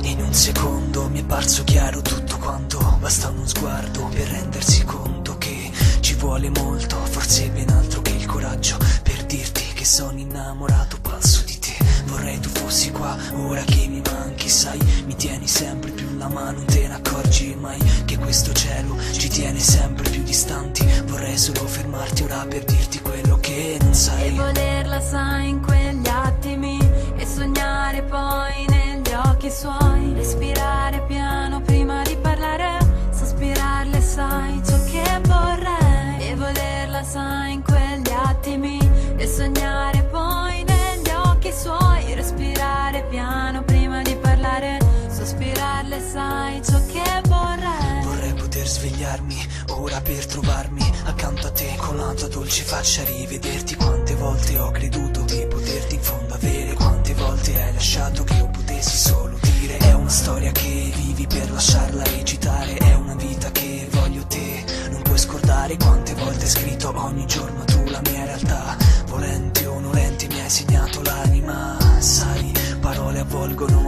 In un secondo mi è parso chiaro tutto quanto, basta uno sguardo per rendersi conto che ci vuole molto, forse ben altro che il coraggio per dirti che sono innamorato pazzo di te. Vorrei tu fossi qua, ora che mi manchi, sai, mi tieni sempre più la mano, non te ne accorgi mai che questo cielo ci tiene sempre più distanti. Vorrei solo fermarti ora per dirti quello che non sai. E volerla sai in quegli attimi e sognare poi negli occhi suoi, respirare piano prima di parlare, sospirarle sai ciò che vorrei. E volerla sai in quegli attimi e sognare poi negli occhi suoi, respirare piano prima di parlare, sospirarle sai ciò che vorrei. Vorrei poter svegliarmi ora per trovarmi accanto a te con la tua dolce faccia, rivederti. Quante volte ho creduto di poterti in fondo avere, quante volte hai lasciato che io potessi solo dire. È una storia che vivi per lasciarla recitare, è una vita che voglio te, non puoi scordare. Quante volte hai scritto ogni giorno tu la mia realtà, volente o nolente mi hai segnato l'anima. Sai, parole avvolgono